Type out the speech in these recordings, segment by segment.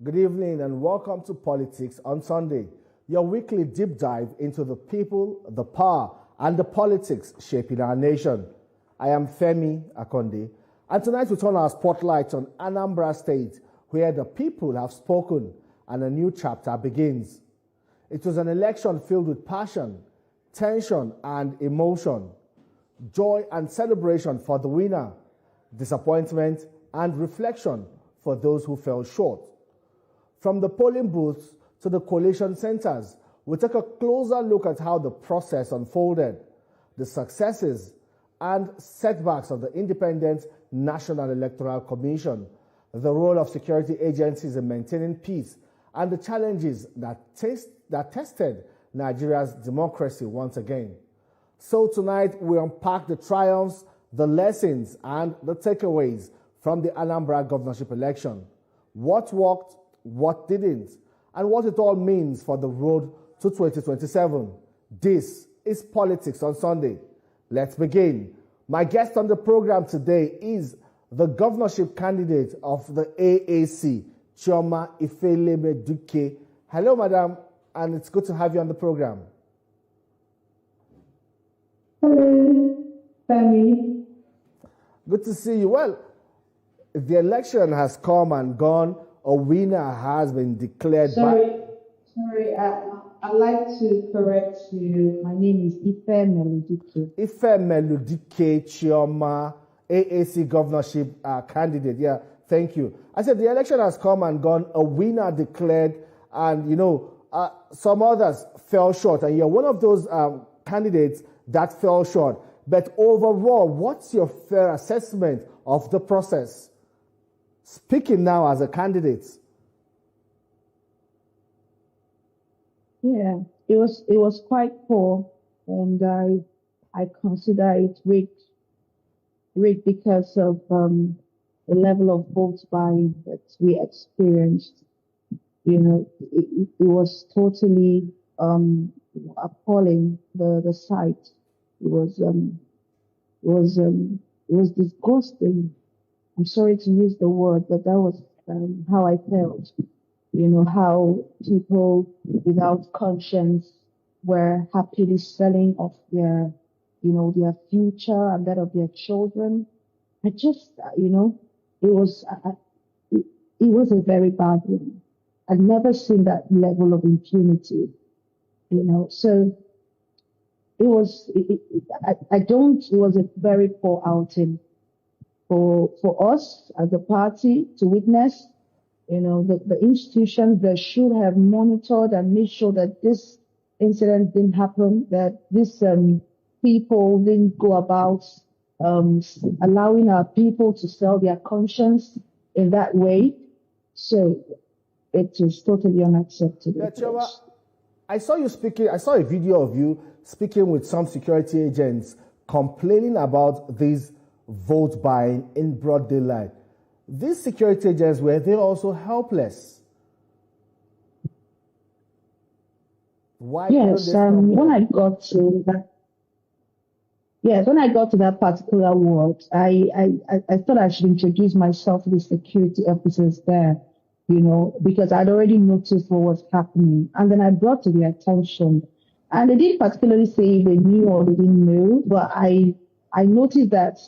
Good evening and welcome to Politics on Sunday, your weekly deep dive into the people, the power, and the politics shaping our nation. I am Femi Akonde, and tonight we turn our spotlight on Anambra State, where the people have spoken and a new chapter begins. It was an election filled with passion, tension, and emotion, joy and celebration for the winner, disappointment and reflection for those who fell short. From the polling booths to the collation centers, we take a closer look at how the process unfolded, the successes and setbacks of the Independent National Electoral Commission, the role of security agencies in maintaining peace, and the challenges that tested Nigeria's democracy once again. So tonight, we unpack the triumphs, the lessons, and the takeaways from the Anambra governorship election. What worked, what didn't, and what it all means for the road to 2027. This is Politics on Sunday. Let's begin. My guest on the program today is the governorship candidate of the AAC, Chioma Ifeleme-Duke. Hello, madam, and it's good to have you on the program. Hello, Femi. Good to see you. Well, the election has come and gone. A winner has been declared. Sorry, I'd like to correct you. My name is Ifeleme-Duke. Ifeleme-Duke Chioma, AAC governorship candidate. Yeah, thank you. I said the election has come and gone. A winner declared, and some others fell short, and you're one of those candidates that fell short. But overall, what's your fair assessment of the process? Speaking now as a candidate. Yeah, it was quite poor, and I consider it rigged because of the level of vote buying that we experienced. It was totally appalling. The sight. It was disgusting. I'm sorry to use the word, but that was how I felt. How people without conscience were happily selling off their future and that of their children. I just, it was a very bad one. I've never seen that level of impunity, so it was a very poor outing for us as a party to witness. The institutions that should have monitored and made sure that this incident didn't happen, that these people didn't go about allowing our people to sell their conscience in that way. So it is totally unacceptable. Yeah, Chioma, I saw a video of you speaking with some security agents complaining about these vote buying in broad daylight. These security agents, were they also helpless? Why? Yes, when I got to that particular ward, I thought I should introduce myself to the security officers there, because I'd already noticed what was happening. And then I brought to their attention, and they didn't particularly say they knew or they didn't know, but I noticed that,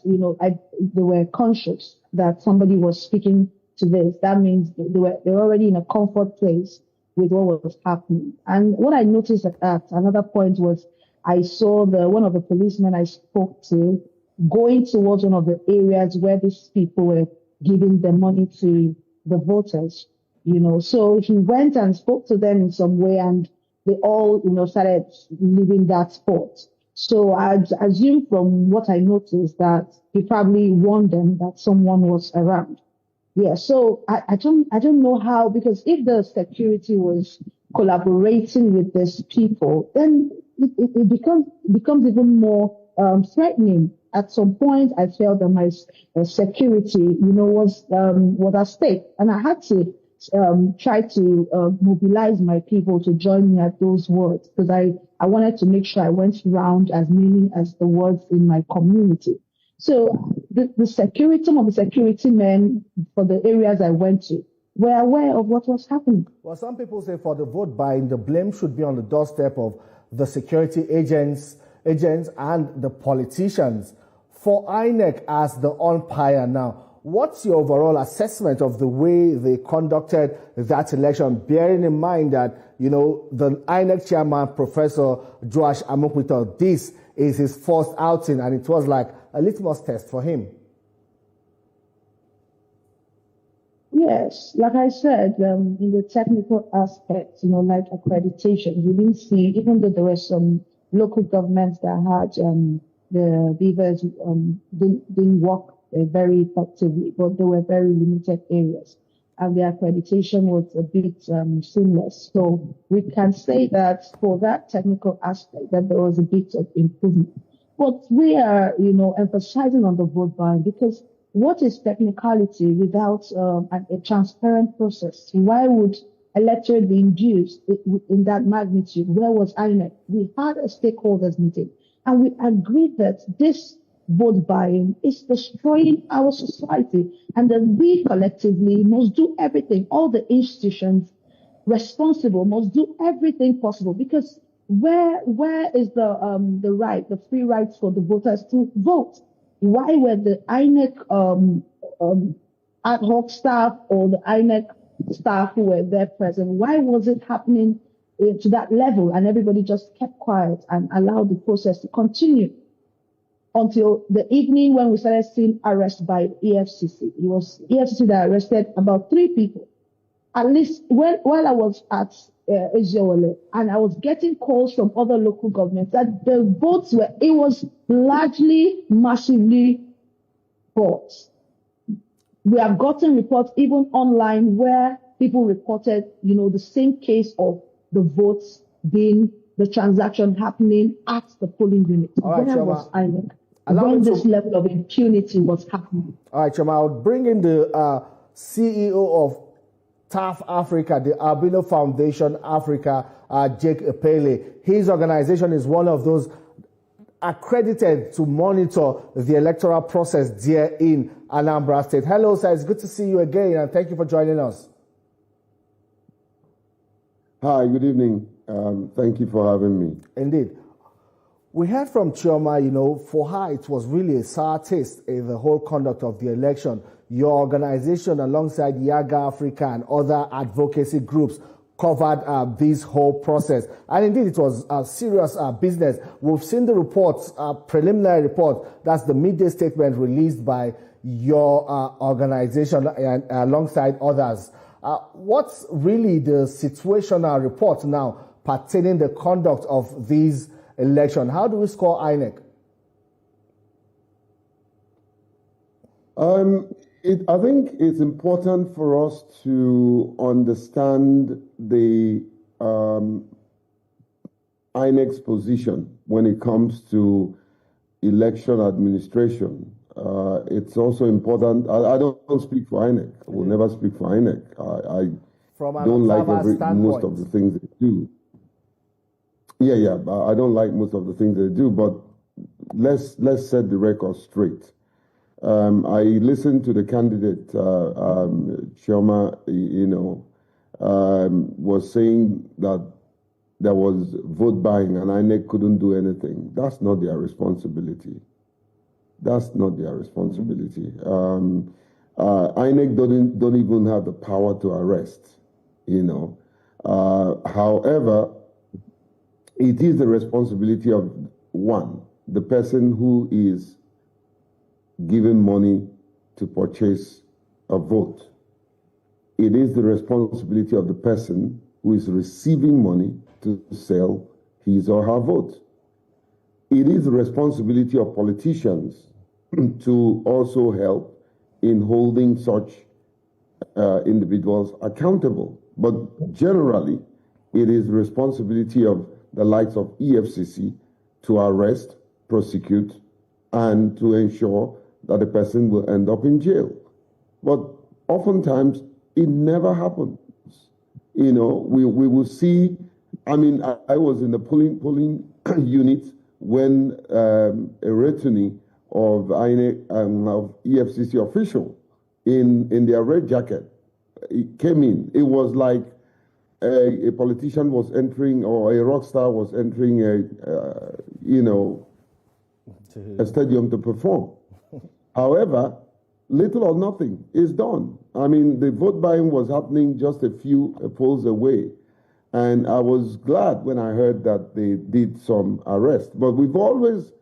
they were conscious that somebody was speaking to this. That means they were already in a comfort place with what was happening. And what I noticed at another point was I saw one of the policemen I spoke to going towards one of the areas where these people were giving the money to the voters, So he went and spoke to them in some way, and they all, started leaving that spot. So I assume from what I noticed that he probably warned them that someone was around. Yeah, so I don't know how, because if the security was collaborating with these people, then it becomes even more threatening. At some point, I felt that my security, was at stake, and I had to try to mobilize my people to join me at those wards, because I wanted to make sure I went around as many as the wards in my community. So some of the security men for the areas I went to, were aware of what was happening. Well, some people say for the vote buying, the blame should be on the doorstep of the security agents and the politicians. For INEC as the umpire now, what's your overall assessment of the way they conducted that election, bearing in mind that, you know, the INEC chairman, Professor Joash Amokwito, this is his first outing, and it was like a litmus test for him? Yes, like I said, in the technical aspect, you know, like accreditation, we didn't see, even though there were some local governments that had the beavers didn't work very effectively, but there were very limited areas, and the accreditation was a bit seamless. So we can say that for that technical aspect, that there was a bit of improvement. But we are, you know, emphasizing on the vote buying because what is technicality without a transparent process? Why would electorate be induced in that magnitude? Where was INEC? We had a stakeholders meeting and we agreed that this vote buying is destroying our society and that we collectively must do everything. All the institutions responsible must do everything possible because where is the right, the free rights for the voters to vote? Why were the INEC ad hoc staff or the INEC staff who were there present, why was it happening to that level and everybody just kept quiet and allowed the process to continue until the evening when we started seeing arrests by EFCC? It was EFCC that arrested about 3 people. At least while I was at Eziowole, and I was getting calls from other local governments that the votes it was largely massively bought. We have gotten reports even online where people reported, you know, the same case of the votes being, the transaction happening at the polling unit. All right, where was INEC when this level of impunity was happening? All right, Chama, I'll bring in the CEO of TAF Africa, the Albino Foundation Africa, Jake Epele. His organization is one of those accredited to monitor the electoral process there in Anambra State. Hello, sir. It's good to see you again, and thank you for joining us. Hi, good evening. Thank you for having me. Indeed. We heard from Chioma, you know, for her it was really a sour taste in the whole conduct of the election. Your organization, alongside Yaga Africa and other advocacy groups, covered this whole process. And indeed, it was a serious business. We've seen the reports, preliminary report, that's the midday statement released by your organization alongside others. What's really the situational report now pertaining the conduct of these elections? How do we score INEC? I think it's important for us to understand the INEC's position when it comes to election administration. It's also important. I don't speak for INEC. I will never speak for INEC. I don't like most of the things they do. Yeah. I don't like most of the things they do. But let's set the record straight. I listened to the candidate, Chioma, was saying that there was vote buying and INEC couldn't do anything. That's not their responsibility. That's not their responsibility. INEC don't even have the power to arrest, However, it is the responsibility of one, the person who is given money to purchase a vote. It is the responsibility of the person who is receiving money to sell his or her vote. It is the responsibility of politicians to also help in holding such individuals accountable. But generally, it is the responsibility of the likes of EFCC to arrest, prosecute, and to ensure that the person will end up in jail. But oftentimes, it never happens. We will see, I was in the polling unit when a retinue of INEC, of EFCC official in their red jacket it came in, it was like a politician was entering, or a rock star was entering a stadium to perform. However, little or nothing is done. I mean, the vote buying was happening just a few polls away. And I was glad when I heard that they did some arrest. But we've always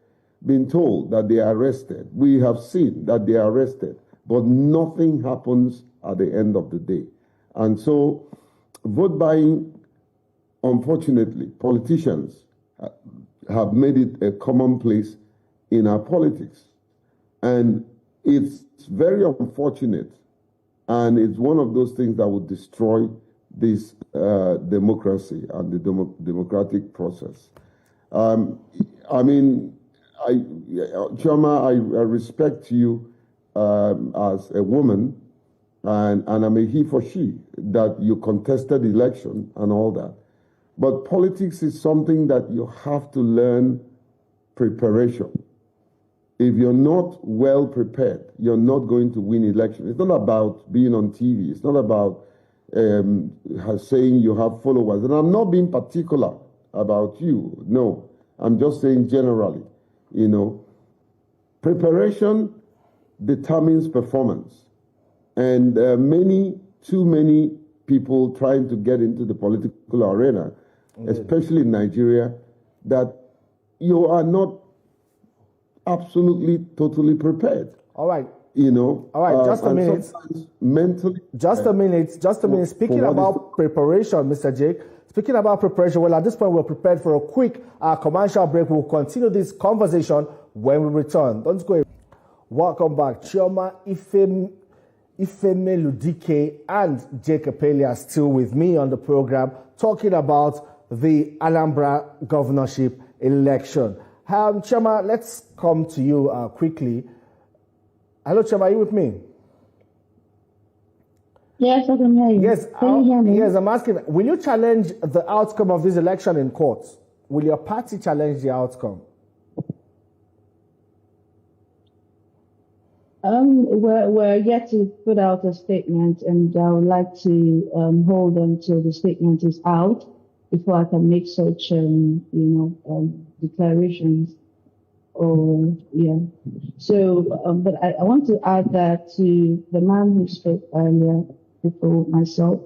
been told that they are arrested. We have seen that they are arrested, but nothing happens at the end of the day. And so vote buying, unfortunately, politicians have made it a commonplace in our politics. And it's very unfortunate. And it's one of those things that would destroy this democracy and the democratic process. I mean, Chioma, I respect you as a woman, and I'm a he for she, that you contested the election and all that. But politics is something that you have to learn preparation. If you're not well prepared, you're not going to win election. It's not about being on TV. It's not about saying you have followers. And I'm not being particular about you. No, I'm just saying generally, preparation determines performance. And too many people trying to get into the political arena, especially in Nigeria, that you are not absolutely, totally prepared. All right. All right, just a minute. Mentally. Just a minute. Speaking about preparation, Mr. Jake, speaking about preparation, well, at this point, we're prepared for a quick commercial break. We'll continue this conversation when we return. Don't go away. Welcome back. Chioma Ifemeludike and Jake Apeli are still with me on the program, talking about the Anambra governorship election. Chioma, let's come to you quickly. Hello, Chioma, are you with me? Yes, I can hear you. Yes, can you hear me? Yes, I'm asking, will you challenge the outcome of this election in court? Will your party challenge the outcome? We're yet to put out a statement, and I would like to hold until the statement is out before I can make such, declarations. So, but I want to add that to the man who spoke earlier before myself.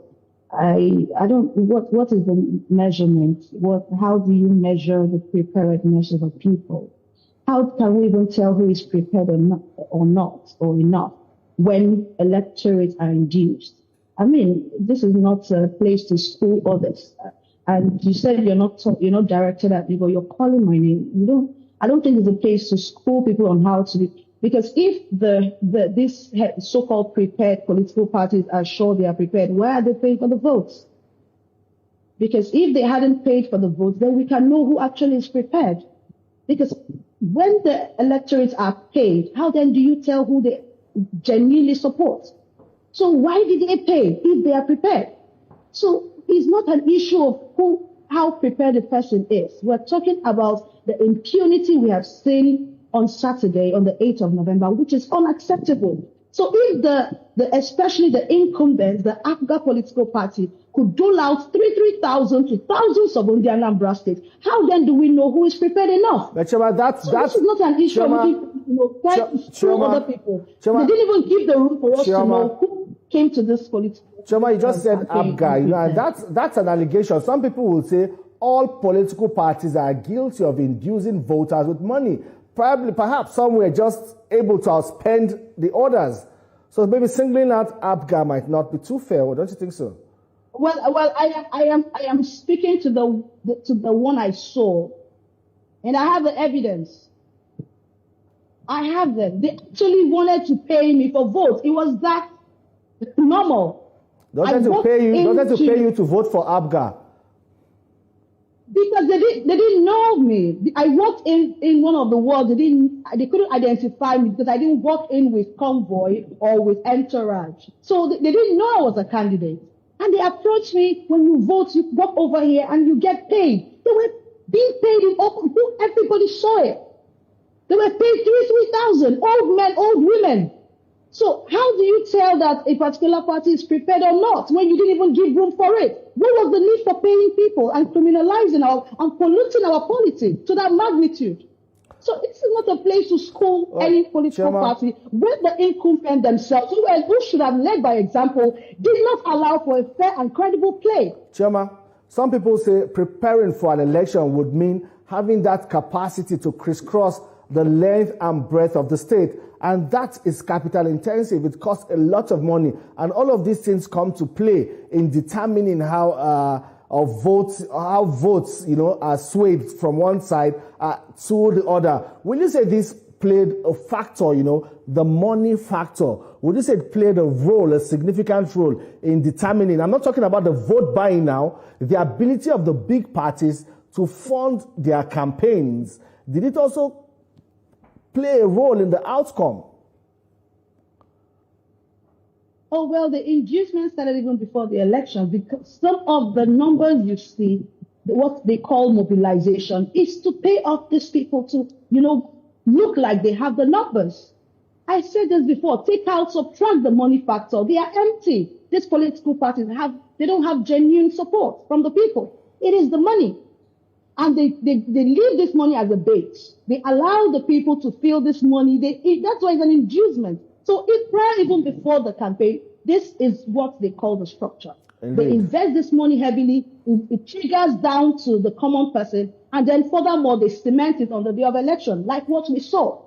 I don't. What is the measurement? How do you measure the preparedness of a people? How can we even tell who is prepared or not or enough when electorates are induced? I mean, this is not a place to school others. And you said you're not directed at me, but you're calling my name. I don't think it's a place to school people on how to be, because if these so-called prepared political parties are sure they are prepared, why are they paying for the votes? Because if they hadn't paid for the votes, then we can know who actually is prepared. Because when the electorates are paid, how then do you tell who they genuinely support? So why did they pay if they are prepared? So it's not an issue of how prepared the person is. We're talking about the impunity we have seen on Saturday, on the 8th of November, which is unacceptable. So if especially the incumbents, the APGA political party, could dole out 3,000 to thousands of the Anambra state, how then do we know who is prepared enough? But Chioma, this is not an issue of trying to screw other people. They didn't even give the room for us to know who came to this political. Chioma, you just said APGA, and that's an allegation. Some people will say all political parties are guilty of inducing voters with money. Perhaps some were just able to outspend the others. So maybe singling out APGA might not be too fair. Don't you think so? Well, I am speaking to the one I saw, and I have the evidence. I have them. They actually wanted to pay me for votes. It was that normal. Don't they pay you to vote for APGA? Because they didn't know me. I walked in one of the wards. They couldn't identify me because I didn't walk in with convoy or with entourage. So they didn't know I was a candidate. And they approached me, when you vote, you walk over here and you get paid. They were being paid in open. Everybody saw it. They were paid 3,000, old men, old women. So how do you tell that a particular party is prepared or not when you didn't even give room for it? What was the need for paying people and criminalizing and polluting our politics to that magnitude? So this is not a place to school any political party where the incumbent themselves, who should have led by example, did not allow for a fair and credible play. Chairman, some people say preparing for an election would mean having that capacity to crisscross the length and breadth of the state. And that is capital intensive. It costs a lot of money. And all of these things come to play in determining how votes, are swayed from one side to the other. Will you say this played a factor, the money factor? Would you say it played a significant role in determining, I'm not talking about the vote buying now, the ability of the big parties to fund their campaigns? Did it also play a role in the outcome? Oh, well, the inducement started even before the election, because some of the numbers you see, what they call mobilization, is to pay off these people to, look like they have the numbers. I said this before, subtract the money factor. They are empty. These political parties they don't have genuine support from the people. It is the money. And they leave this money as a bait. They allow the people to feel this money. That's why it's an inducement. So even before the campaign, this is what they call the structure. Indeed. They invest this money heavily. It triggers down to the common person. And then furthermore, they cement it on the day of election, like what we saw.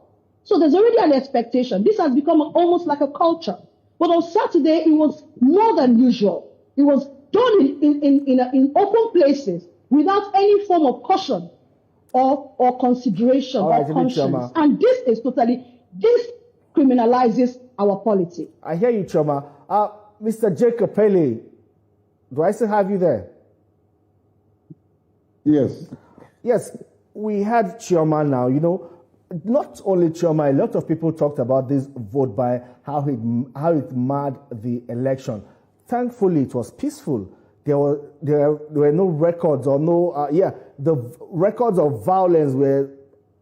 So there's already an expectation. This has become almost like a culture. But on Saturday, it was more than usual. It was done in open places, without any form of caution or consideration or conscience. And this criminalizes our politics. I hear you, Choma. Mr. Jacob Pele, do I still have you there? Yes. Yes, we had Chioma now. Not only Chioma, a lot of people talked about this vote by how it marred the election. Thankfully, it was peaceful. There were no records or the records of violence were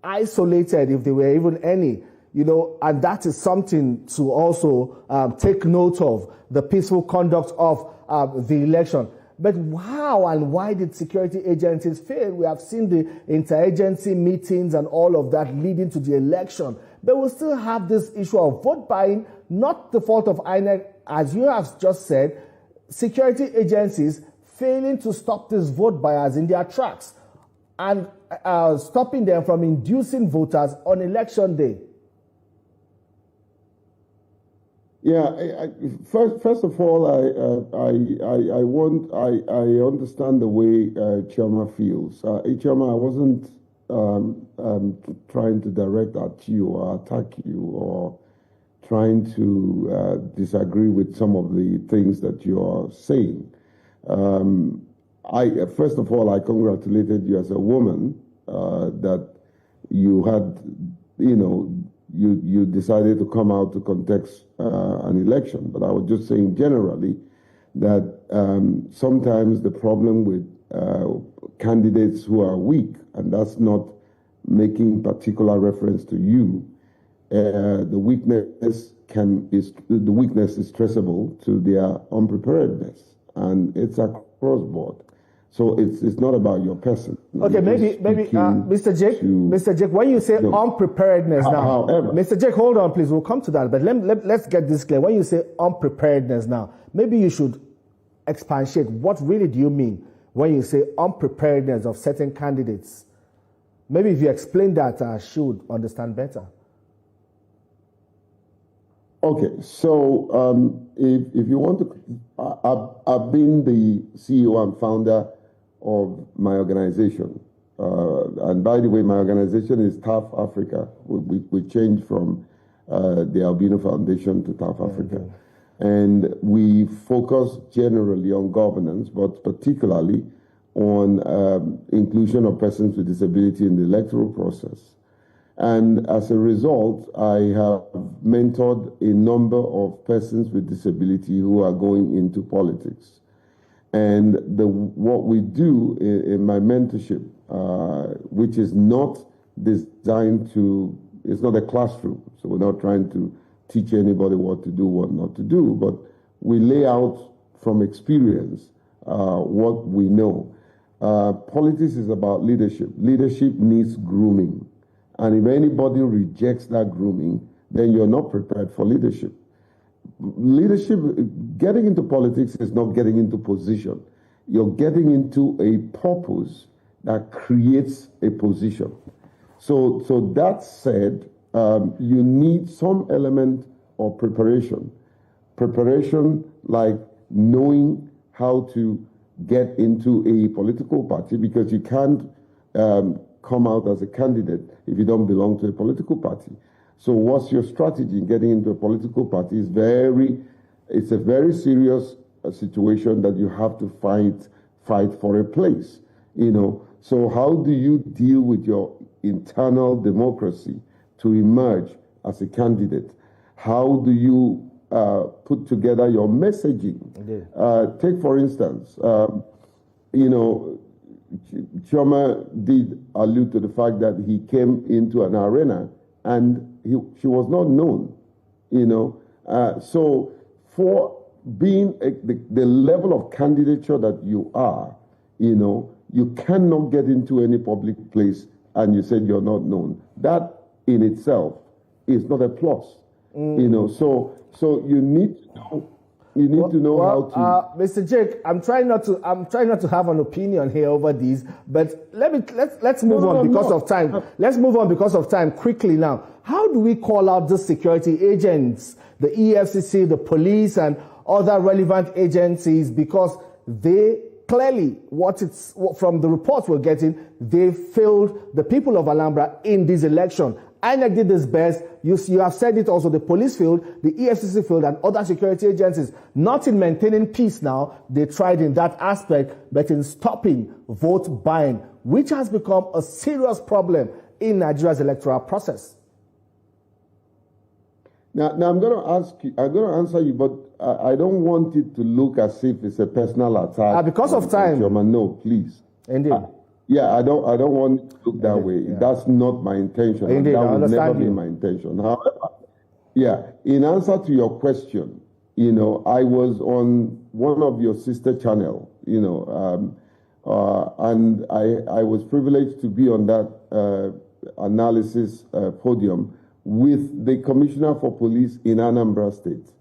isolated, if there were even any, and that is something to also take note of, the peaceful conduct of the election. But how and why did security agencies fail? We have seen the interagency meetings and all of that leading to the election. But we still have this issue of vote buying, not the fault of INEC, as you have just said, security agencies failing to stop these vote buyers in their tracks and stopping them from inducing voters on election day. Yeah, first of all, I understand the way Chioma feels. Chioma, I wasn't trying to direct at you or attack you or trying to disagree with some of the things that you are saying. First of all, I congratulated you as a woman that you had, you decided to come out to contest an election. But I was just saying generally that sometimes the problem with candidates who are weak, and that's not making particular reference to you, the weakness is traceable to their unpreparedness, and it's across board. So it's not about your person. Okay, maybe Mr. Jake, when you say unpreparedness now, however, Mr. Jake, hold on, please. We'll come to that. But let's get this clear. When you say unpreparedness now, maybe you should expatiate. What really do you mean when you say unpreparedness of certain candidates? Maybe if you explain that, I should understand better. Okay, so if you want to, I've been the CEO and founder of my organization. And by the way, my organization is TAF Africa. We changed from the Albino Foundation to TAF Africa. And we focus generally on governance, but particularly on inclusion of persons with disability in the electoral process. And as a result, I have mentored a number of persons with disability who are going into politics. And what we do in my mentorship, which is not designed to, it's not a classroom, so we're not trying to teach anybody what to do, what not to do, but we lay out from experience what we know. Politics is about leadership. Leadership needs grooming. And if anybody rejects that grooming, then you're not prepared for leadership. Leadership, getting into politics is not getting into position. You're getting into a purpose that creates a position. So that said, you need some element of preparation. Preparation like knowing how to get into a political party, because you can't come out as a candidate if you don't belong to a political party. So what's your strategy in getting into a political party? It's a very serious situation that you have to fight for a place, you know. So how do you deal with your internal democracy to emerge as a candidate? How do you put together your messaging? Take, for instance, you know, Chioma did allude to the fact that he came into an arena and she was not known, you know. So for being the level of candidature that you are, you know, you cannot get into any public place and you said you're not known. That in itself is not a plus, you know. So you need to know. You need to know how to. Mr. Jake, I'm trying not to have an opinion here over these, but let's move on because of time. Let's move on because of time quickly now. How do we call out the security agents, the EFCC, the police, and other relevant agencies, because they clearly, from the reports we're getting, they failed the people of Anambra in this election. INEC did its best. You have said it also. The police failed, the EFCC failed, and other security agencies. Not in maintaining peace now. They tried in that aspect, but in stopping vote buying, which has become a serious problem in Nigeria's electoral process. Now I'm going to answer you, but I don't want it to look as if it's a personal attack. Because of time. No, please. Indeed. Yeah, I don't want it to look that way. Yeah. That's not my intention. Indeed, that would never be my intention. However, yeah, in answer to your question, you know, I was on one of your sister channel, you know, and I was privileged to be on that analysis podium with the Commissioner for Police in Anambra State,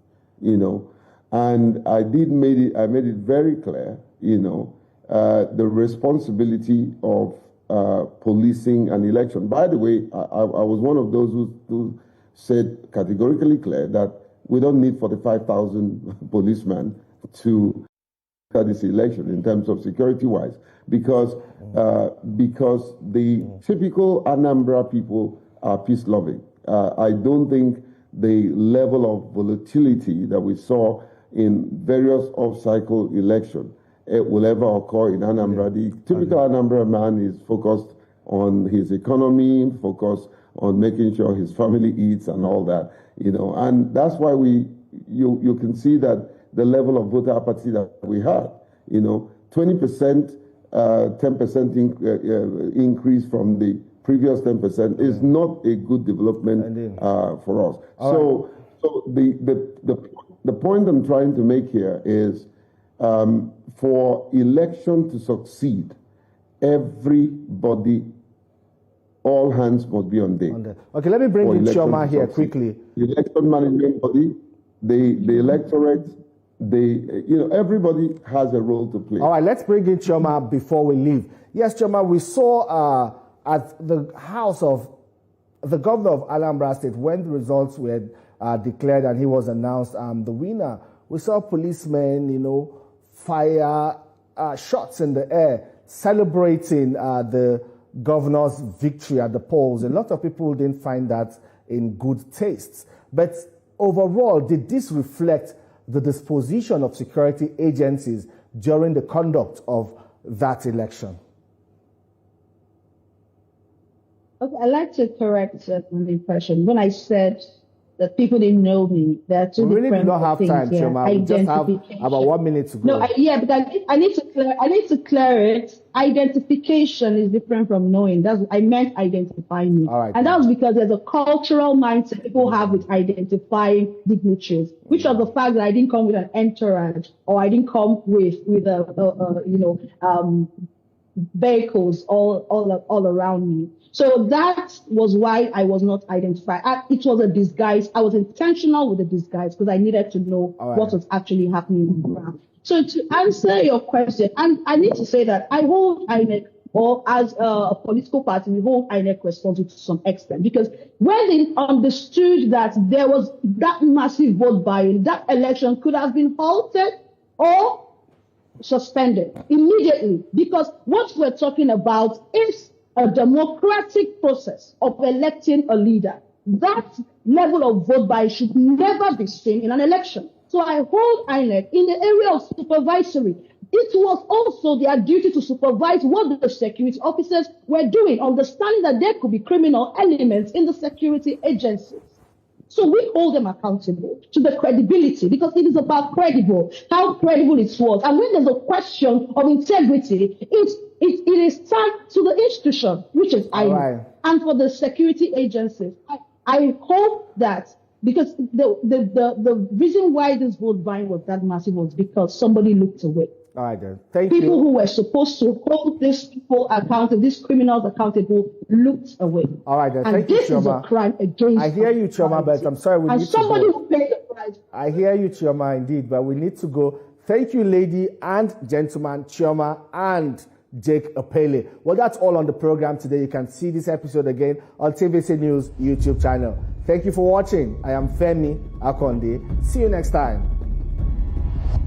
you know, and I made it very clear, you know, the responsibility of policing an election. By the way, I was one of those who said categorically clear that we don't need 45,000 policemen to this election in terms of security-wise, because the typical Anambra people are peace-loving. I don't think the level of volatility that we saw in various off-cycle elections will ever occur in Anambra. The typical Anambra man is focused on his economy, focused on making sure his family eats and all that, you know. And that's why you can see that the level of voter apathy that we had, you know, 20%, 10% increase from the previous 10% is not a good development for us. So the point I'm trying to make here is, for election to succeed, everybody, all hands must be on deck. Okay, let me bring in Chioma here quickly. The election management body, the electorate, you know, everybody has a role to play. All right, let's bring in Chioma before we leave. Yes, Chioma, we saw at the house of the governor of Anambra State, when the results were declared and he was announced the winner, we saw policemen, you know, fire shots in the air, celebrating the governor's victory at the polls. A lot of people didn't find that in good taste. But overall, did this reflect the disposition of security agencies during the conduct of that election? Okay, I'd like to correct an impression. When I said that people didn't know me. There are two We really different do not have things time, here. Chioma. We just have about 1 minute to go. No, but I need to clear it. Identification is different from knowing. I meant identifying me. All right, and that was because there's a cultural mindset people have with identifying dignitaries, which was the fact that I didn't come with an entourage, or I didn't come with vehicles all around me. So that was why I was not identified. It was a disguise. I was intentional with the disguise because I needed to know what was actually happening on the ground. So to answer your question, and I need to say that I hold INEC, or as a political party, we hold INEC responsible to some extent, because when they understood that there was that massive vote buying, that election could have been halted or suspended immediately, because what we're talking about is a democratic process of electing a leader. That level of vote buying should never be seen in an election. So I hold INEC in the area of supervisory. It was also their duty to supervise what the security officers were doing, understanding that there could be criminal elements in the security agencies. So we hold them accountable to the credibility, because it is about how credible it was. And when there's a question of integrity, it is time to the institution, which is INEC, and for the security agencies. I hope that, because the reason why this vote buying was that massive was because somebody looked away. All right, then. Thank you. People who were supposed to hold these people accountable, these criminals accountable, looked away. All right, then. And Thank you, this is a crime against. I hear you, Chioma, but I'm sorry, we need to go. And somebody will pay the price. I hear you, Chioma, indeed, but we need to go. Thank you, lady and gentleman, Chioma and Jake Apele. Well, that's all on the program today. You can see this episode again on TVC News YouTube channel. Thank you for watching. I am Femi Akonde. See you next time.